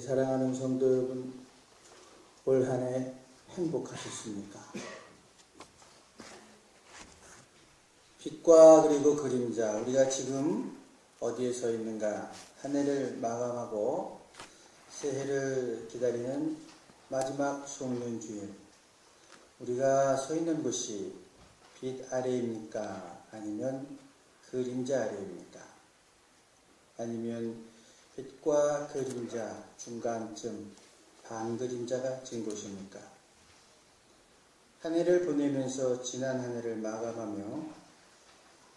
사랑하는 성도 여러분, 올 한 해 행복하셨습니까? 빛과 그리고 그림자, 우리가 지금 어디에 서 있는가? 한 해를 마감하고 새해를 기다리는 마지막 송년주일, 우리가 서 있는 곳이 빛 아래입니까? 아니면 그림자 아래입니까? 아니면 빛과 그림자 중간쯤 반그림자가 진 곳입니까? 한 해를 보내면서 지난 한 해를 마감하며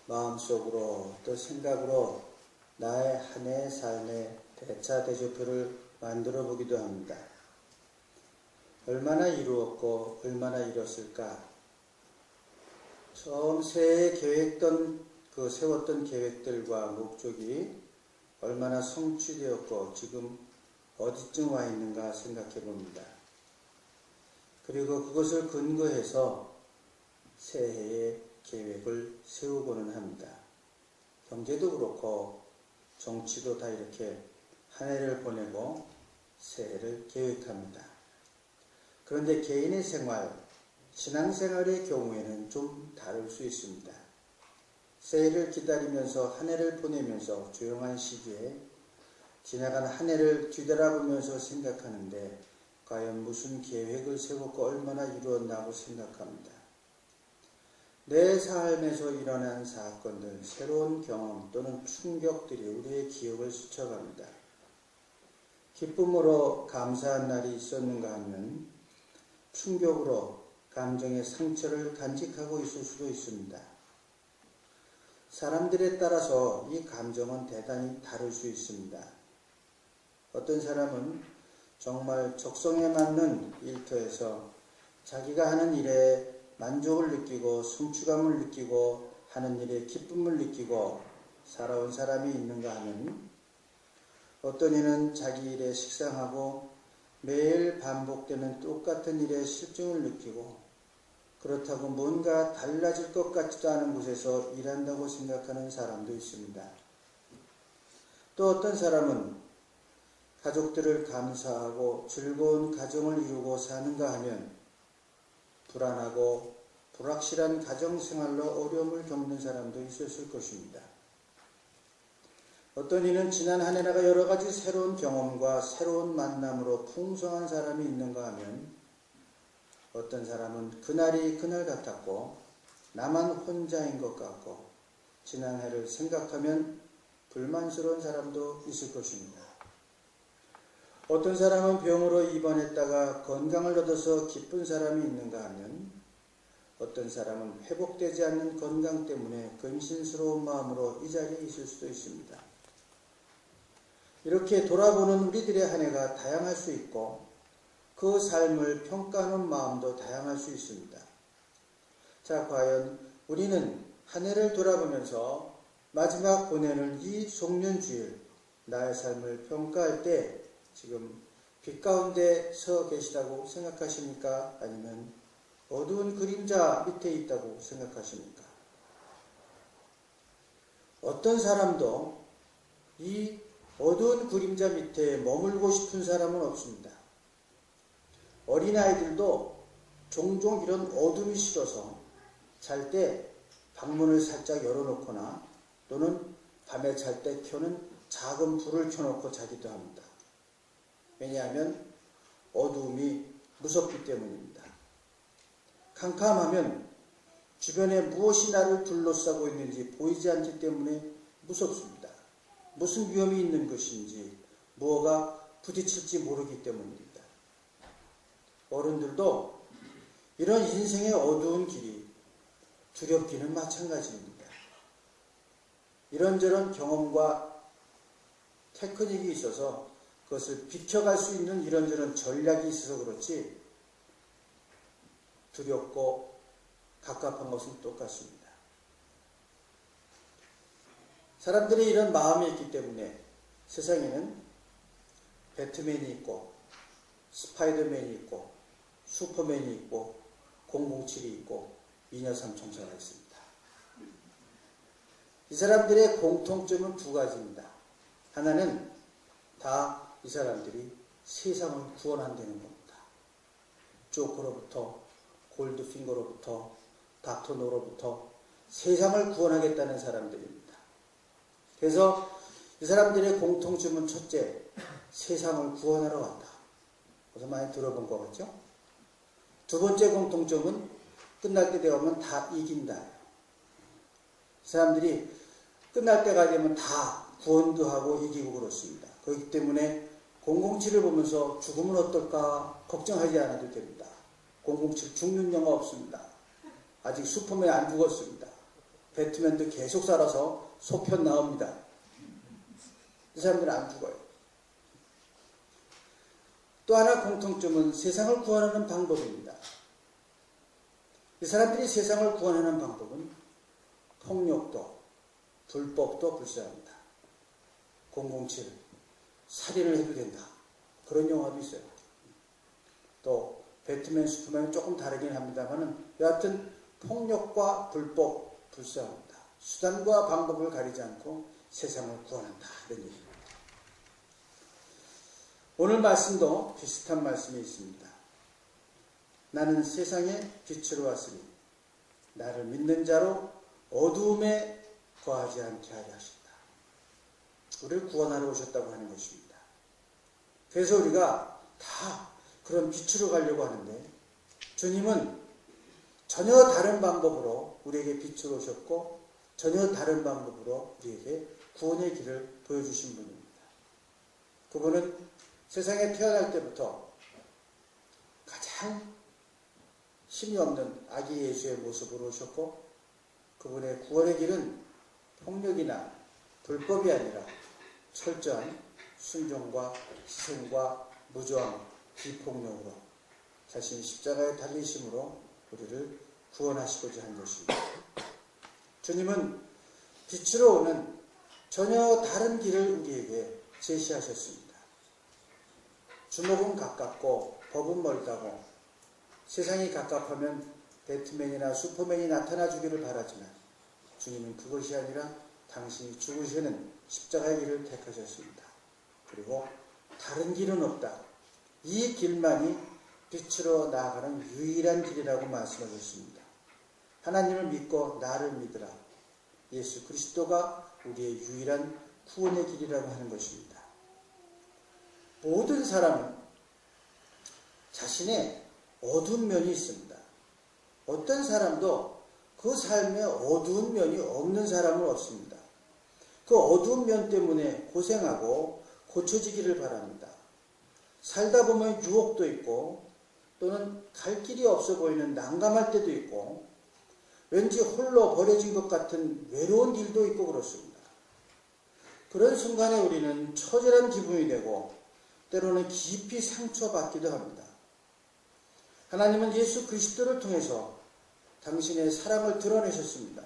마음속으로 또 생각으로 나의 한 해의 삶의 대차대조표를 만들어 보기도 합니다. 얼마나 이루었고 얼마나 이뤘을까? 처음 새해에 세웠던 계획들과 목적이 얼마나 성취되었고 지금 어디쯤 와 있는가 생각해 봅니다. 그리고 그것을 근거해서 새해의 계획을 세우고는 합니다. 경제도 그렇고 정치도 다 이렇게 한 해를 보내고 새해를 계획합니다. 그런데 개인의 생활, 신앙생활의 경우에는 좀 다를 수 있습니다. 새해를 기다리면서 한 해를 보내면서 조용한 시기에 지나간 한 해를 뒤돌아보면서 생각하는데 과연 무슨 계획을 세웠고 얼마나 이루었나고 생각합니다. 내 삶에서 일어난 사건들, 새로운 경험 또는 충격들이 우리의 기억을 스쳐갑니다. 기쁨으로 감사한 날이 있었는가 하면 충격으로 감정의 상처를 간직하고 있을 수도 있습니다. 사람들에 따라서 이 감정은 대단히 다를 수 있습니다. 어떤 사람은 정말 적성에 맞는 일터에서 자기가 하는 일에 만족을 느끼고 성취감을 느끼고 하는 일에 기쁨을 느끼고 살아온 사람이 있는가 하면 어떤 이는 자기 일에 식상하고 매일 반복되는 똑같은 일에 실증을 느끼고 그렇다고 뭔가 달라질 것 같지도 않은 곳에서 일한다고 생각하는 사람도 있습니다. 또 어떤 사람은 가족들을 감사하고 즐거운 가정을 이루고 사는가 하면 불안하고 불확실한 가정생활로 어려움을 겪는 사람도 있었을 것입니다. 어떤 이는 지난 한 해가 여러 가지 새로운 경험과 새로운 만남으로 풍성한 사람이 있는가 하면 어떤 사람은 그날이 그날 같았고 나만 혼자인 것 같고 지난 해를 생각하면 불만스러운 사람도 있을 것입니다. 어떤 사람은 병으로 입원했다가 건강을 얻어서 기쁜 사람이 있는가 하면 어떤 사람은 회복되지 않는 건강 때문에 근심스러운 마음으로 이 자리에 있을 수도 있습니다. 이렇게 돌아보는 우리들의 한 해가 다양할 수 있고 그 삶을 평가하는 마음도 다양할 수 있습니다. 자, 과연 우리는 한 해를 돌아보면서 마지막 보내는 이 송년주일 나의 삶을 평가할 때 지금 빛 가운데 서 계시다고 생각하십니까? 아니면 어두운 그림자 밑에 있다고 생각하십니까? 어떤 사람도 이 어두운 그림자 밑에 머물고 싶은 사람은 없습니다. 어린아이들도 종종 이런 어둠이 싫어서 잘 때 방문을 살짝 열어놓거나 또는 밤에 잘 때 켜는 작은 불을 켜놓고 자기도 합니다. 왜냐하면 어두움이 무섭기 때문입니다. 캄캄하면 주변에 무엇이 나를 둘러싸고 있는지 보이지 않기 때문에 무섭습니다. 무슨 위험이 있는 것인지 무엇가 부딪힐지 모르기 때문입니다. 어른들도 이런 인생의 어두운 길이 두렵기는 마찬가지입니다. 이런저런 경험과 테크닉이 있어서 그것을 비켜갈 수 있는 이런저런 전략이 있어서 그렇지 두렵고 갑갑한 것은 똑같습니다. 사람들이 이런 마음이 있기 때문에 세상에는 배트맨이 있고 스파이더맨이 있고 슈퍼맨이 있고 007이 있고 미녀삼총사가 있습니다. 이 사람들의 공통점은 두 가지입니다. 하나는 다 이 사람들이 세상을 구원한다는 겁니다. 조커로부터, 골드핑거로부터, 닥터노로부터 세상을 구원하겠다는 사람들입니다. 그래서 이 사람들의 공통점은 첫째, 세상을 구원하러 왔다. 그래서 많이 들어본 것 같죠? 두 번째 공통점은 끝날 때 되면 다 이긴다. 이 사람들이 끝날 때가 되면 다 구원도 하고 이기고 그렇습니다. 그렇기 때문에 007을 보면서 죽으면 어떨까 걱정하지 않아도 됩니다. 007 죽는 영화 없습니다. 아직 슈퍼맨 안 죽었습니다. 배트맨도 계속 살아서 속편 나옵니다. 이 사람들은 안 죽어요. 또 하나 공통점은 세상을 구원하는 방법입니다. 이 사람들이 세상을 구원하는 방법은 폭력도 불법도 불사합니다. 007 살인을 해도 된다. 그런 영화도 있어요. 또 배트맨, 슈퍼맨은 조금 다르긴 합니다만은 여하튼 폭력과 불법 불사합니다. 수단과 방법을 가리지 않고 세상을 구원한다. 이런 얘기입니다. 오늘 말씀도 비슷한 말씀이 있습니다. 나는 세상에 빛으로 왔으니 나를 믿는 자로 어두움에 거하지 않게 하려 하신다. 우리를 구원하러 오셨다고 하는 것입니다. 그래서 우리가 다 그런 빛으로 가려고 하는데 주님은 전혀 다른 방법으로 우리에게 빛을 오셨고 전혀 다른 방법으로 우리에게 구원의 길을 보여주신 분입니다. 그분은 세상에 태어날 때부터 가장 힘이 없는 아기 예수의 모습으로 오셨고 그분의 구원의 길은 폭력이나 불법이 아니라 철저한 순종과 희생과 무저항, 비폭력으로 자신이 십자가에 달리심으로 우리를 구원하시고자 한 것입니다. 주님은 빛으로 오는 전혀 다른 길을 우리에게 제시하셨습니다. 주목은 가깝고 법은 멀다고 세상이 가깝하면 배트맨이나 슈퍼맨이 나타나 주기를 바라지만 주님은 그것이 아니라 당신이 죽으시는 십자가의 길을 택하셨습니다. 그리고 다른 길은 없다. 이 길만이 빛으로 나아가는 유일한 길이라고 말씀하셨습니다. 하나님을 믿고 나를 믿으라. 예수 그리스도가 우리의 유일한 구원의 길이라고 하는 것입니다. 모든 사람은 자신의 어두운 면이 있습니다. 어떤 사람도 그 삶에 어두운 면이 없는 사람은 없습니다. 그 어두운 면 때문에 고생하고 고쳐지기를 바랍니다. 살다 보면 유혹도 있고 또는 갈 길이 없어 보이는 난감할 때도 있고 왠지 홀로 버려진 것 같은 외로운 일도 있고 그렇습니다. 그런 순간에 우리는 처절한 기분이 되고 때로는 깊이 상처받기도 합니다. 하나님은 예수 그리스도를 통해서 당신의 사랑을 드러내셨습니다.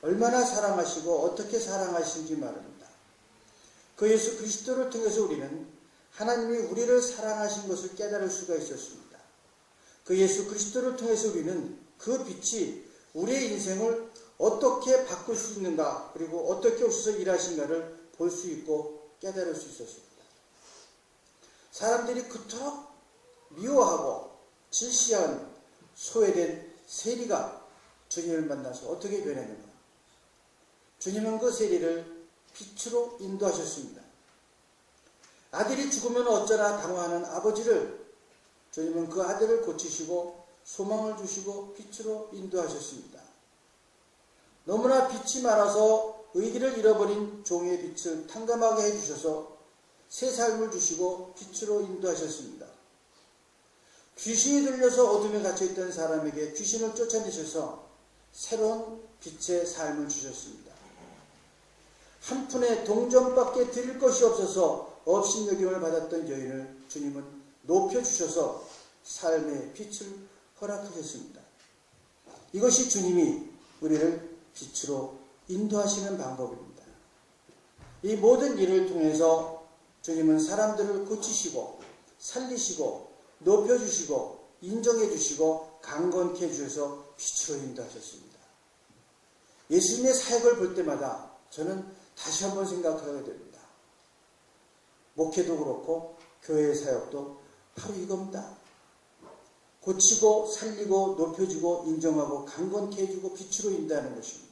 얼마나 사랑하시고 어떻게 사랑하신지 말입니다. 그 예수 그리스도를 통해서 우리는 하나님이 우리를 사랑하신 것을 깨달을 수가 있었습니다. 그 예수 그리스도를 통해서 우리는 그 빛이 우리의 인생을 어떻게 바꿀 수 있는가 그리고 어떻게 오셔서 일하신가를 볼 수 있고 깨달을 수 있었습니다. 사람들이 그토록 미워하고 질시한 소외된 세리가 주님을 만나서 어떻게 변했는가? 주님은 그 세리를 빛으로 인도하셨습니다. 아들이 죽으면 어쩌나 당황하는 아버지를 주님은 그 아들을 고치시고 소망을 주시고 빛으로 인도하셨습니다. 너무나 빛이 많아서 의기를 잃어버린 종의 빛을 탕감하게 해주셔서 새 삶을 주시고 빛으로 인도하셨습니다. 귀신이 들려서 어둠에 갇혀있던 사람에게 귀신을 쫓아내셔서 새로운 빛의 삶을 주셨습니다. 한 푼의 동전밖에 드릴 것이 없어서 업신여김을 받았던 여인을 주님은 높여주셔서 삶의 빛을 허락하셨습니다. 이것이 주님이 우리를 빛으로 인도하시는 방법입니다. 이 모든 일을 통해서 주님은 사람들을 고치시고 살리시고 높여주시고 인정해주시고 강건케 해주셔서 빛으로 인도하셨습니다. 예수님의 사역을 볼 때마다 저는 다시 한번 생각하게 됩니다. 목회도 그렇고 교회 사역도 바로 이겁니다. 고치고 살리고 높여주고 인정하고 강건케 해주고 빛으로 인도하는 것입니다.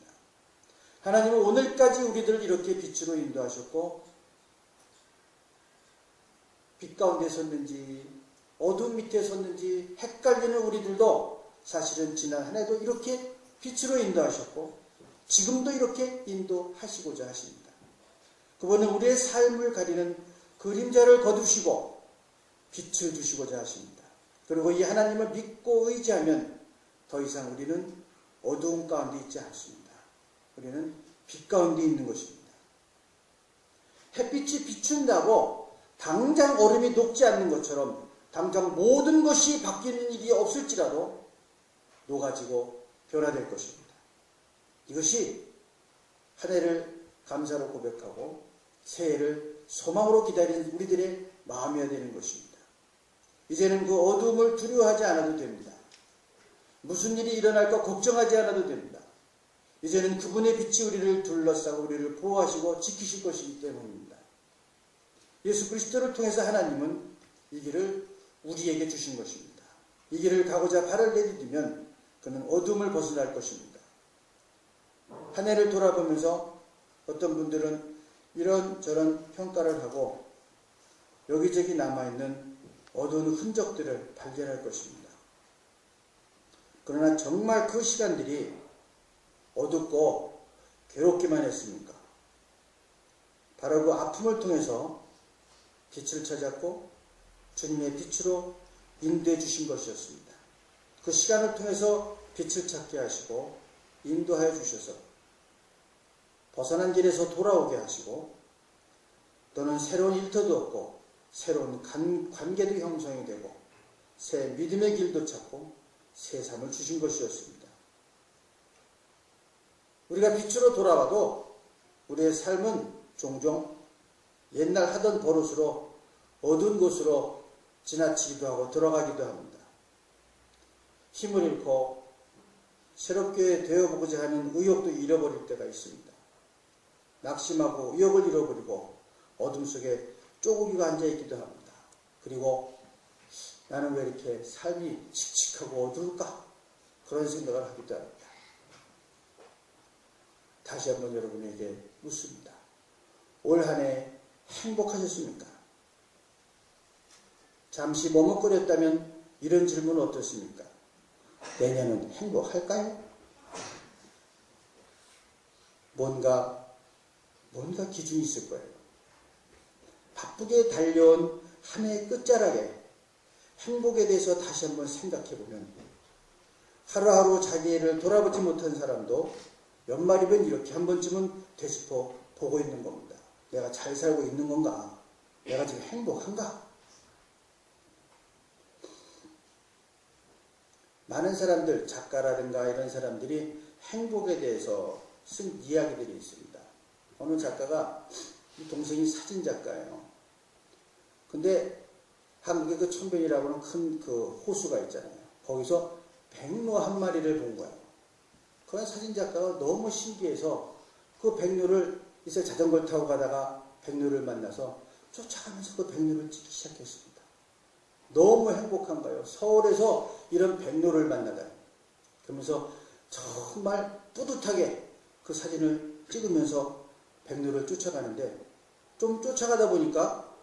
하나님은 오늘까지 우리들을 이렇게 빛으로 인도하셨고, 빛 가운데 섰는지 어둠 밑에 섰는지 헷갈리는 우리들도 사실은 지난 한 해도 이렇게 빛으로 인도하셨고 지금도 이렇게 인도하시고자 하십니다. 그분은 우리의 삶을 가리는 그림자를 거두시고 빛을 주시고자 하십니다. 그리고 이 하나님을 믿고 의지하면 더 이상 우리는 어두운 가운데 있지 않습니다. 우리는 빛 가운데 있는 것입니다. 햇빛이 비춘다고 당장 얼음이 녹지 않는 것처럼 당장 모든 것이 바뀌는 일이 없을지라도 녹아지고 변화될 것입니다. 이것이 한 해를 감사로 고백하고 새해를 소망으로 기다리는 우리들의 마음이어야 되는 것입니다. 이제는 그 어두움을 두려워하지 않아도 됩니다. 무슨 일이 일어날까 걱정하지 않아도 됩니다. 이제는 그분의 빛이 우리를 둘러싸고 우리를 보호하시고 지키실 것이기 때문입니다. 예수 그리스도를 통해서 하나님은 이 길을 우리에게 주신 것입니다. 이 길을 가고자 발을 내디디면 그는 어둠을 벗어날 것입니다. 한 해를 돌아보면서 어떤 분들은 이런저런 평가를 하고 여기저기 남아있는 어두운 흔적들을 발견할 것입니다. 그러나 정말 그 시간들이 어둡고 괴롭기만 했습니까? 바로 그 아픔을 통해서 빛을 찾았고 주님의 빛으로 인도해 주신 것이었습니다. 그 시간을 통해서 빛을 찾게 하시고 인도하여 주셔서 벗어난 길에서 돌아오게 하시고 또는 새로운 일터도 얻고 새로운 관계도 형성이 되고 새 믿음의 길도 찾고 새 삶을 주신 것이었습니다. 우리가 빛으로 돌아와도 우리의 삶은 종종 옛날 하던 버릇으로 어두운 곳으로 지나치기도 하고 들어가기도 합니다. 힘을 잃고 새롭게 되어보고자 하는 의욕도 잃어버릴 때가 있습니다. 낙심하고 의욕을 잃어버리고 어둠 속에 쪼그리고 앉아있기도 합니다. 그리고 나는 왜 이렇게 삶이 칙칙하고 어두울까? 그런 생각을 하기도 합니다. 다시 한번 여러분에게 묻습니다. 올 한 해 행복하셨습니까? 잠시 머뭇거렸다면 이런 질문 어떻습니까? 내년은 행복할까요? 뭔가 기준이 있을 거예요. 바쁘게 달려온 한 해의 끝자락에 행복에 대해서 다시 한번 생각해보면 하루하루 자기를 돌아보지 못한 사람도 연말이면 이렇게 한 번쯤은 되짚어 보고 있는 겁니다. 내가 잘 살고 있는 건가? 내가 지금 행복한가? 많은 사람들, 작가라든가 이런 사람들이 행복에 대해서 쓴 이야기들이 있습니다. 어느 작가가, 동생이 사진작가예요. 근데 한국의 그 천변이라고 하는 큰 그 호수가 있잖아요. 거기서 백로 한 마리를 본 거예요. 그 사진작가가 너무 신기해서 그 백로를 이제 자전거를 타고 가다가 백로를 만나서 쫓아가면서 그 백로를 찍기 시작했습니다. 너무 행복한 거예요. 서울에서 이런 백로를 만나다니. 그러면서 정말 뿌듯하게 그 사진을 찍으면서 백로를 쫓아가는데 좀 쫓아가다 보니까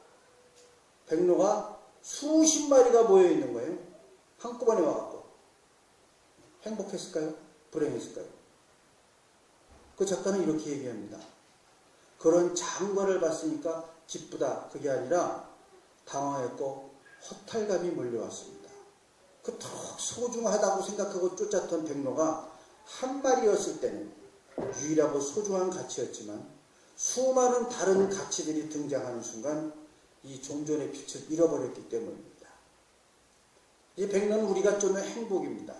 백로가 수십 마리가 모여 있는 거예요. 한꺼번에 와갖고. 행복했을까요? 불행했을까요? 그 작가는 이렇게 얘기합니다. 그런 작은 거를 봤으니까 기쁘다. 그게 아니라 당황했고 허탈감이 몰려왔습니다. 그토록 소중하다고 생각하고 쫓았던 백로가 한 마리였을 때는 유일하고 소중한 가치였지만 수많은 다른 가치들이 등장하는 순간 이 종존의 빛을 잃어버렸기 때문입니다. 이 백로는 우리가 쫓는 행복입니다.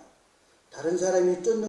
다른 사람이 쫓는